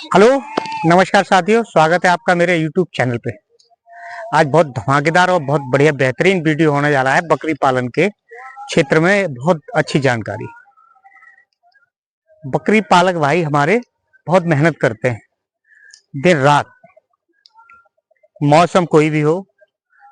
Hello, नमस्कार साथियों, स्वागत है आपका मेरे YouTube चैनल पे। आज बहुत धमाकेदार और बहुत बढ़िया बेहतरीन वीडियो होने जा रहा है। बकरी पालन के क्षेत्र में बहुत अच्छी जानकारी। बकरी पालक भाई हमारे बहुत मेहनत करते हैं दिन रात, मौसम कोई भी हो,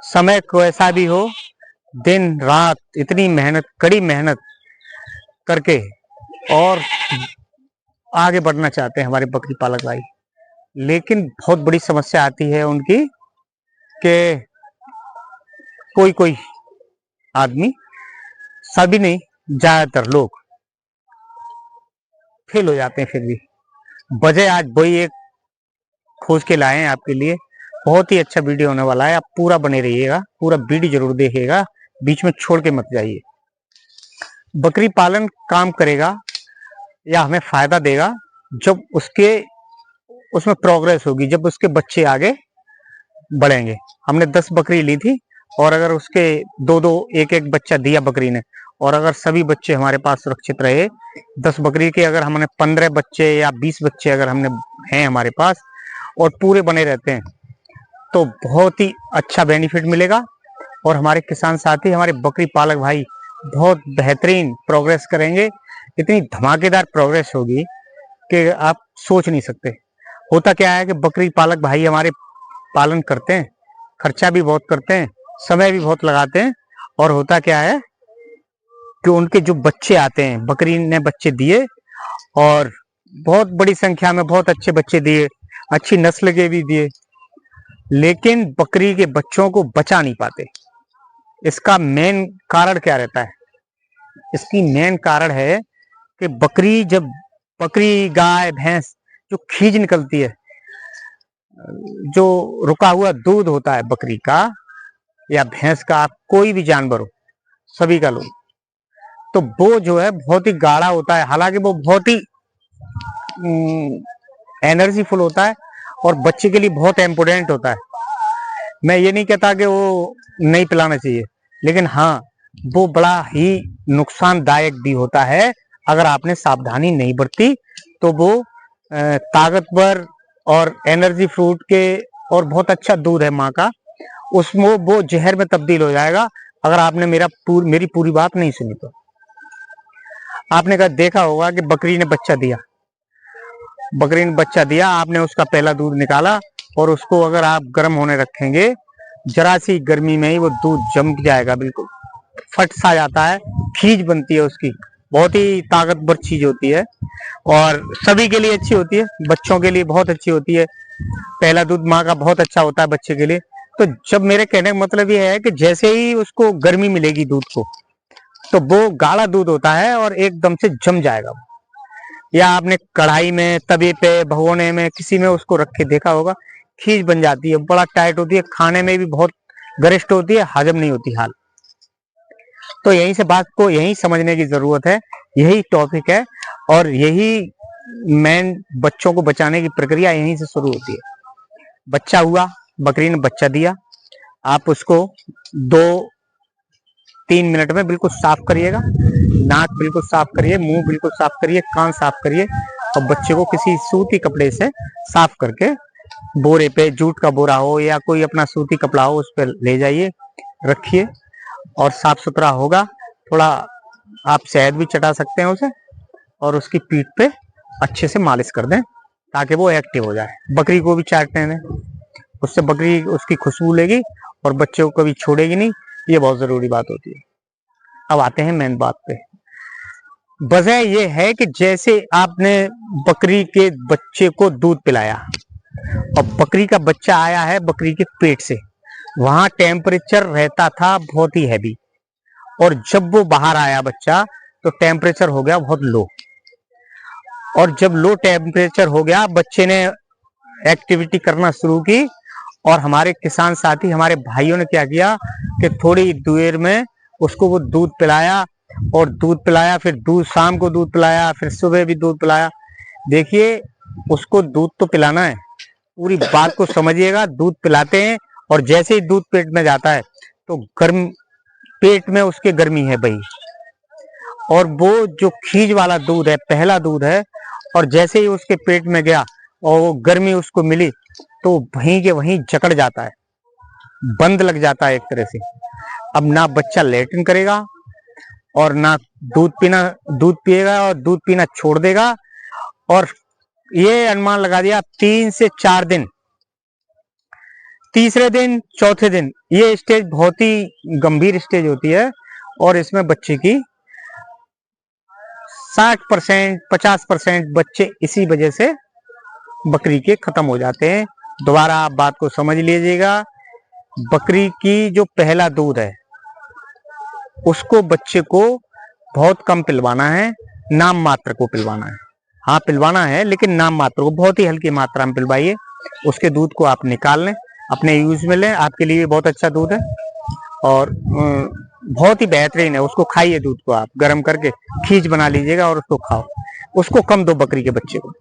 समय कैसा भी हो, दिन रात इतनी मेहनत, कड़ी मेहनत करके और आगे बढ़ना चाहते हैं हमारे बकरी पालक भाई। लेकिन बहुत बड़ी समस्या आती है उनकी कि कोई कोई आदमी, सभी नहीं, ज्यादातर लोग फेल हो जाते हैं। फिर भी वजह आज वही एक खोज के लाए हैं आपके लिए। बहुत ही अच्छा वीडियो होने वाला है, आप पूरा बने रहिएगा, पूरा वीडियो जरूर देखिएगा, बीच में छोड़ के मत जाइए। बकरी पालन काम करेगा या हमें फायदा देगा जब उसमें प्रोग्रेस होगी, जब उसके बच्चे आगे बढ़ेंगे। हमने 10 बकरी ली थी और अगर उसके दो दो एक एक बच्चा दिया बकरी ने, और अगर सभी बच्चे हमारे पास सुरक्षित रहे, 10 बकरी के अगर हमने 15 बच्चे या 20 बच्चे अगर हमने हैं हमारे पास और पूरे बने रहते हैं, तो बहुत ही अच्छा बेनिफिट मिलेगा। और हमारे किसान साथी, हमारे बकरी पालक भाई बहुत बेहतरीन प्रोग्रेस करेंगे। इतनी धमाकेदार प्रोग्रेस होगी कि आप सोच नहीं सकते। होता क्या है कि बकरी पालक भाई हमारे पालन करते हैं, खर्चा भी बहुत करते हैं, समय भी बहुत लगाते हैं, और होता क्या है कि उनके जो बच्चे आते हैं, बकरी ने बच्चे दिए और बहुत बड़ी संख्या में बहुत अच्छे बच्चे दिए, अच्छी नस्ल के भी दिए, लेकिन बकरी के बच्चों को बचा नहीं पाते। इसका मेन कारण क्या रहता है? इसकी मेन कारण है कि बकरी गाय भैंस जो खीज निकलती है, जो रुका हुआ दूध होता है बकरी का या भैंस का, आप कोई भी जानवर हो, सभी का लो, तो वो जो है बहुत ही गाढ़ा होता है। हालांकि वो बहुत ही एनर्जीफुल होता है और बच्चे के लिए बहुत इम्पोर्टेंट होता है। मैं ये नहीं कहता कि वो नहीं पिलाना चाहिए, लेकिन हाँ, वो बड़ा ही नुकसानदायक भी होता है। अगर आपने सावधानी नहीं बरती तो वो ताकतवर और एनर्जी फ्रूट के और बहुत अच्छा दूध है माँ का, उसमें वो जहर में तब्दील हो जाएगा अगर आपने मेरी पूरी बात नहीं सुनी। तो आपने कहा देखा होगा कि बकरी ने बच्चा दिया, आपने उसका पहला दूध निकाला और उसको अगर आप गर्म होने रखेंगे, जरा सी गर्मी में ही वो दूध जम जाएगा, बिल्कुल फट सा जाता है, खीज बनती है उसकी। बहुत ही ताकतवर चीज होती है और सभी के लिए अच्छी होती है, बच्चों के लिए बहुत अच्छी होती है। पहला दूध माँ का बहुत अच्छा होता है बच्चे के लिए। तो जब मेरे कहने का मतलब ये है कि जैसे ही उसको गर्मी मिलेगी दूध को, तो वो गाढ़ा दूध होता है और एकदम से जम जाएगा। या आपने कढ़ाई में, तवे पे, भगोने में, किसी में उसको रख के देखा होगा, खीज बन जाती है, बड़ा टाइट होती है, खाने में भी बहुत गरिष्ठ होती है, हजम नहीं होती हाल। तो यहीं से बात को यहीं समझने की जरूरत है, यही टॉपिक है और यही मेन बच्चों को बचाने की प्रक्रिया यहीं से शुरू होती है। बच्चा हुआ, बकरी ने बच्चा दिया, आप उसको 2-3 मिनट में बिल्कुल साफ करिएगा। नाक बिल्कुल साफ करिए, मुंह बिल्कुल साफ करिए, कान साफ करिए और बच्चे को किसी सूती कपड़े से साफ करके बोरे पे, जूट का बोरा हो या कोई अपना सूती कपड़ा हो, उस पर ले जाइए, रखिए और साफ सुथरा होगा। थोड़ा आप शहद भी चटा सकते हैं उसे और उसकी पीठ पे अच्छे से मालिश कर दें ताकि वो एक्टिव हो जाए। बकरी को भी चाटने दें, उससे बकरी उसकी खुशबू लेगी और बच्चे को कभी छोड़ेगी नहीं। ये बहुत जरूरी बात होती है। अब आते हैं मेन बात पे। वजह यह है कि जैसे आपने बकरी के बच्चे को दूध पिलाया और बकरी का बच्चा आया है बकरी के पेट से, वहां टेम्परेचर रहता था बहुत ही हैवी, और जब वो बाहर आया बच्चा तो टेम्परेचर हो गया बहुत लो। और जब लो टेम्परेचर हो गया, बच्चे ने एक्टिविटी करना शुरू की और हमारे किसान साथी, हमारे भाइयों ने क्या किया कि थोड़ी देर में उसको वो दूध पिलाया और दूध पिलाया, फिर दूध शाम को दूध पिलाया, फिर सुबह भी दूध पिलाया। देखिए, उसको दूध तो पिलाना है, पूरी बात को समझिएगा। दूध पिलाते हैं और जैसे ही दूध पेट में जाता है तो गर्म, पेट में उसके गर्मी है भाई, और वो जो खीज वाला दूध है, पहला दूध है, और जैसे ही उसके पेट में गया और वो गर्मी उसको मिली तो वहीं के वहीं जकड़ जाता है, बंद लग जाता है एक तरह से। अब ना बच्चा लेटरिन करेगा और ना दूध पिएगा और दूध पीना छोड़ देगा। और ये अनुमान लगा दिया 3 से 4 दिन, तीसरे दिन चौथे दिन ये स्टेज बहुत ही गंभीर स्टेज होती है और इसमें बच्चे की 60% 50% बच्चे इसी वजह से बकरी के खत्म हो जाते हैं। दोबारा आप बात को समझ लीजिएगा, बकरी की जो पहला दूध है उसको बच्चे को बहुत कम पिलवाना है, नाम मात्र को पिलवाना है। हाँ पिलवाना है लेकिन नाम मात्र को, बहुत ही हल्की मात्रा में पिलवाइए। उसके दूध को आप निकाल लें, अपने यूज में लें, आपके लिए बहुत अच्छा दूध है और बहुत ही बेहतरीन है। उसको खाइए, दूध को आप गर्म करके खींच बना लीजिएगा और उसको खाओ। उसको कम दो बकरी के बच्चे को।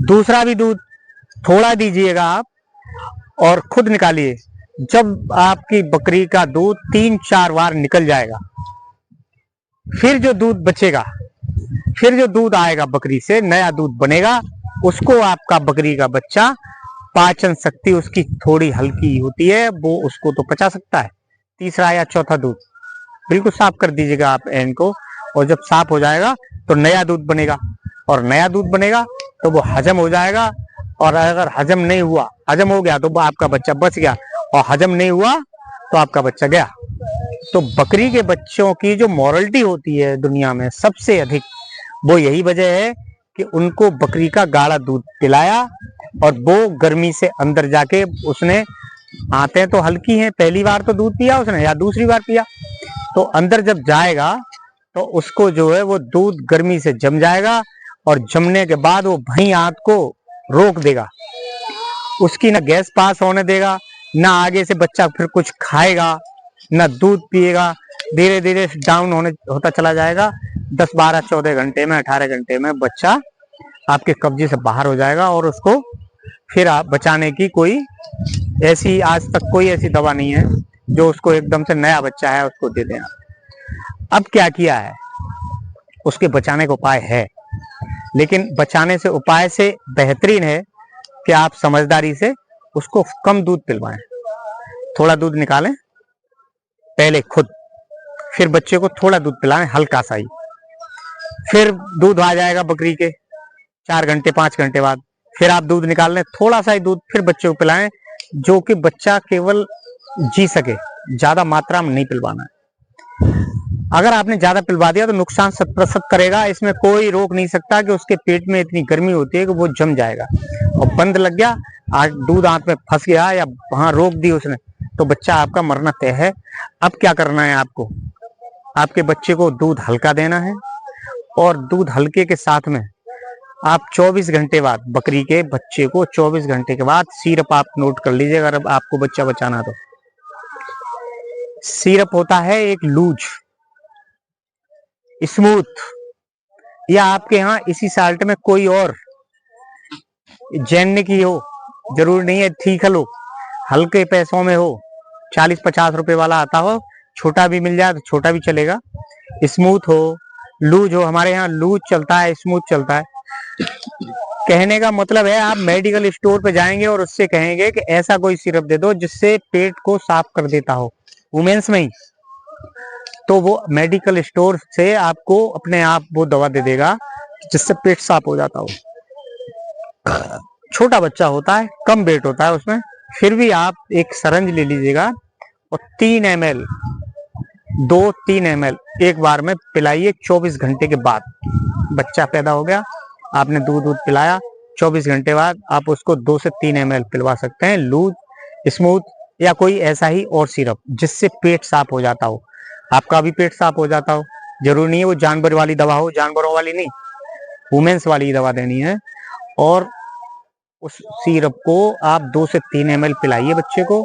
दूसरा भी दूध थोड़ा दीजिएगा आप और खुद निकालिए। जब आपकी बकरी का दूध 3-4 बार निकल जाएगा, फिर जो दूध बचेगा, फिर जो दूध आएगा बकरी से, नया दूध बनेगा, उसको आपका बकरी का बच्चा, पाचन शक्ति उसकी थोड़ी हल्की होती है, वो उसको तो पचा सकता है। तीसरा या चौथा दूध बिल्कुल साफ कर दीजिएगा आप एंड को, और जब साफ हो जाएगा तो नया दूध बनेगा, और नया दूध बनेगा तो वो हजम हो जाएगा। और अगर हजम नहीं हुआ, हजम हो गया तो आपका बच्चा बच गया, और हजम नहीं हुआ तो आपका बच्चा गया। तो बकरी के बच्चों की जो मॉरलिटी होती है दुनिया में सबसे अधिक, वो यही वजह है कि उनको बकरी का गाढ़ा दूध पिलाया और वो गर्मी से अंदर जाके उसने, आते तो हल्की हैं, पहली बार तो दूध पिया उसने या दूसरी बार पिया, तो अंदर जब जाएगा तो उसको जो है वो दूध गर्मी से जम जाएगा, और जमने के बाद वो वहीं आंत को रोक देगा, उसकी ना गैस पास होने देगा, ना आगे से बच्चा फिर कुछ खाएगा, ना दूध पिएगा। धीरे धीरे डाउन होता चला जाएगा। 10, 12, 14 घंटे में, 18 घंटे में बच्चा आपके कब्जे से बाहर हो जाएगा, और उसको फिर आप बचाने की कोई ऐसी, आज तक कोई ऐसी दवा नहीं है जो उसको एकदम से नया बच्चा है उसको दे दें। अब क्या किया है, उसके बचाने का उपाय है, लेकिन बचाने से उपाय से बेहतरीन है कि आप समझदारी से उसको कम दूध पिलवाएं। थोड़ा दूध निकालें पहले खुद, फिर बच्चे को थोड़ा दूध पिलाएं, हल्का सा ही। फिर दूध आ जाएगा बकरी के 4 घंटे 5 घंटे बाद, फिर आप दूध निकाल लें, थोड़ा सा ही दूध फिर बच्चे को पिलाएं, जो कि बच्चा केवल जी सके, ज्यादा मात्रा में नहीं पिलवाना है। अगर आपने ज्यादा पिलवा दिया तो नुकसान 100% करेगा, इसमें कोई रोक नहीं सकता कि उसके पेट में इतनी गर्मी होती है कि वो जम जाएगा, और बंद लग गया, आज दूध आंत में फंस गया या वहां रोक दी उसने, तो बच्चा आपका मरना तय है। अब क्या करना है आपको, आपके बच्चे को दूध हल्का देना है, और दूध हल्के के साथ में आप 24 घंटे बाद, बकरी के बच्चे को 24 घंटे के बाद सिरप आप नोट कर लीजिए। अगर आपको बच्चा बचाना तो सिरप होता है एक लूज स्मूथ, या आपके यहाँ इसी साल्ट में कोई और जैन की हो, जरूर नहीं है ठीक है, लो हल्के पैसों में हो, 40-50 रुपए वाला आता हो, छोटा भी मिल जाए तो छोटा भी चलेगा, स्मूथ हो, लूज हो। हमारे यहाँ लूज चलता है, स्मूथ चलता है। कहने का मतलब है आप मेडिकल स्टोर पे जाएंगे और उससे कहेंगे कि ऐसा कोई सिरप दे दो जिससे पेट को साफ कर देता हो, वुमेन्स में ही, तो वो मेडिकल स्टोर से आपको अपने आप वो दवा दे देगा जिससे पेट साफ हो जाता हो। छोटा बच्चा होता है, कम वेट होता है उसमें, फिर भी आप एक सरंज ले लीजिएगा और 3 ml 2-3 ml एक बार में पिलाइए। 24 घंटे के बाद बच्चा पैदा हो गया, आपने दूध पिलाया, 24 घंटे बाद आप उसको 2 से 3 ml पिलवा सकते हैं, लूज, स्मूथ, या कोई ऐसा ही और सिरप जिससे पेट साफ हो जाता हो, आपका भी पेट साफ हो जाता हो। जरूरी नहीं है वो जानवर वाली दवा हो, जानवरों वाली नहीं, वुमेन्स वाली दवा देनी है। और उस सिरप को आप 2 से 3 ml पिलाइए बच्चे को।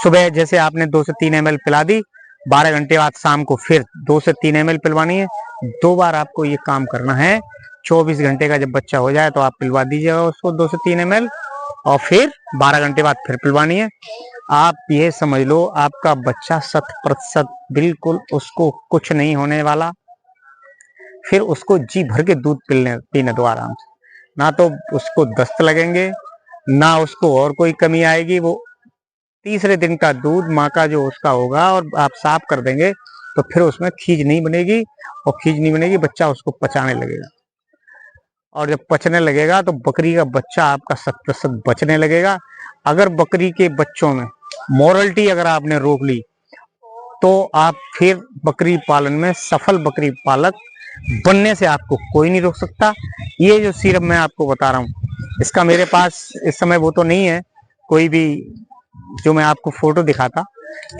सुबह जैसे आपने 2 से 3 ml पिला दी, 12 घंटे बाद शाम को फिर 2 से 3 ml पिलवानी है। 2 बार आपको ये काम करना है। 24 घंटे का जब बच्चा हो जाए तो आप पिलवा दीजिएगा उसको 2 से 3 ml, और फिर 12 घंटे बाद फिर पिलवानी है। आप ये समझ लो आपका बच्चा 100% बिल्कुल, उसको कुछ नहीं होने वाला, फिर उसको जी भर के दूध पीने दो आराम से। ना तो उसको दस्त लगेंगे, ना उसको और कोई कमी आएगी। वो तीसरे दिन का दूध माँ का जो उसका होगा और आप साफ कर देंगे तो फिर उसमें खीज नहीं बनेगी, और खीज नहीं बनेगी बच्चा उसको पचाने लगेगा, और जब पचने लगेगा तो बकरी का बच्चा आपका 100% बचने लगेगा। अगर बकरी के बच्चों में मोरलिटी अगर आपने रोक ली तो आप फिर बकरी पालन में सफल बकरी पालक बनने से आपको कोई नहीं रोक सकता। ये जो सिरप मैं आपको बता रहा हूँ, इसका मेरे पास इस समय वो तो नहीं है कोई भी जो मैं आपको फोटो दिखाता,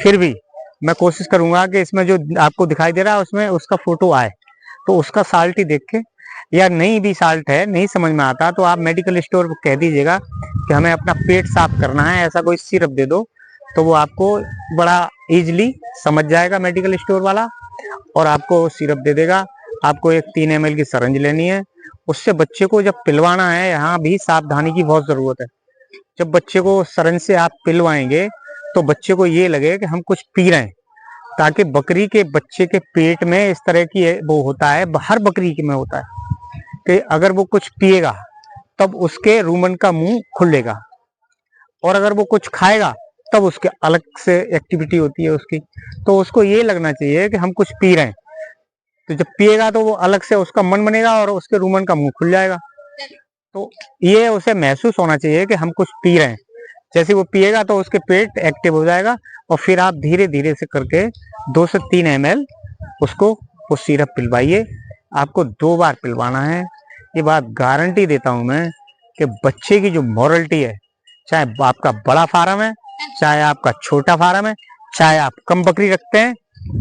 फिर भी मैं कोशिश करूंगा कि इसमें जो आपको दिखाई दे रहा है उसमें उसका फोटो आए, तो उसका साल्ट ही देख के, या नहीं भी साल्ट है नहीं समझ में आता तो आप मेडिकल स्टोर पर कह दीजिएगा कि हमें अपना पेट साफ करना है, ऐसा कोई सिरप दे दो, तो वो आपको बड़ा इजीली समझ जाएगा मेडिकल स्टोर वाला, और आपको सिरप दे देगा। आपको एक 3 ml की सरंज लेनी है, उससे बच्चे को जब पिलवाना है, यहाँ भी सावधानी की बहुत जरूरत है। जब बच्चे को सरंज से आप पिलवाएंगे तो बच्चे को ये लगे कि हम कुछ पी रहे हैं, ताकि बकरी के बच्चे के पेट में इस तरह की वो होता है, हर बकरी के में होता है कि अगर वो कुछ पिएगा तब उसके रूमन का मुंह खुलेगा, और अगर वो कुछ खाएगा तब उसके अलग से एक्टिविटी होती है उसकी, तो उसको ये लगना चाहिए कि हम कुछ पी रहे हैं। तो जब पिएगा तो वो अलग से उसका मन बनेगा और उसके रूमन का मुंह खुल जाएगा, तो ये उसे महसूस होना चाहिए कि हम कुछ पी रहे हैं। जैसे वो पिएगा तो उसके पेट एक्टिव हो जाएगा, और फिर आप धीरे धीरे से करके 2 से 3 ml उसको वो सिरप पिलवाइए। आपको 2 बार पिलवाना है। ये बात गारंटी देता हूं मैं कि बच्चे की जो मॉरलिटी है, चाहे आपका बड़ा फार्म है, चाहे आपका छोटा फार्म है, चाहे आप कम बकरी रखते हैं,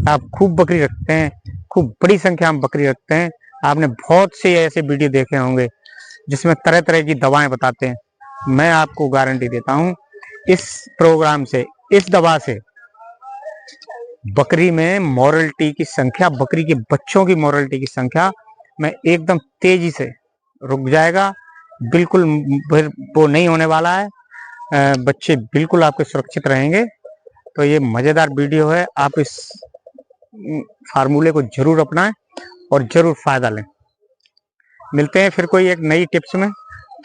आप खूब बकरी रखते हैं, खूब बड़ी संख्या में बकरी रखते हैं, आपने बहुत से ऐसे वीडियो देखे होंगे जिसमें तरह तरह की दवाएं बताते हैं। मैं आपको गारंटी देता हूं इस प्रोग्राम से, इस दवा से बकरी में मॉरलिटी की संख्या, बकरी के बच्चों की मॉरलिटी की संख्या में एकदम तेजी से रुक जाएगा। बिल्कुल वो नहीं होने वाला है। बच्चे बिल्कुल आपके सुरक्षित रहेंगे। तो ये मजेदार वीडियो है, आप इस फार्मूले को जरूर अपनाएं और जरूर फायदा लें। मिलते हैं फिर कोई एक नई टिप्स में,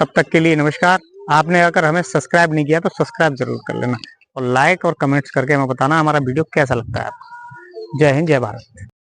तब तक के लिए नमस्कार। आपने अगर हमें सब्सक्राइब नहीं किया तो सब्सक्राइब जरूर कर लेना, और लाइक और कमेंट्स करके हमें बताना हमारा वीडियो कैसा लगता है आपको। जय हिंद, जय भारत।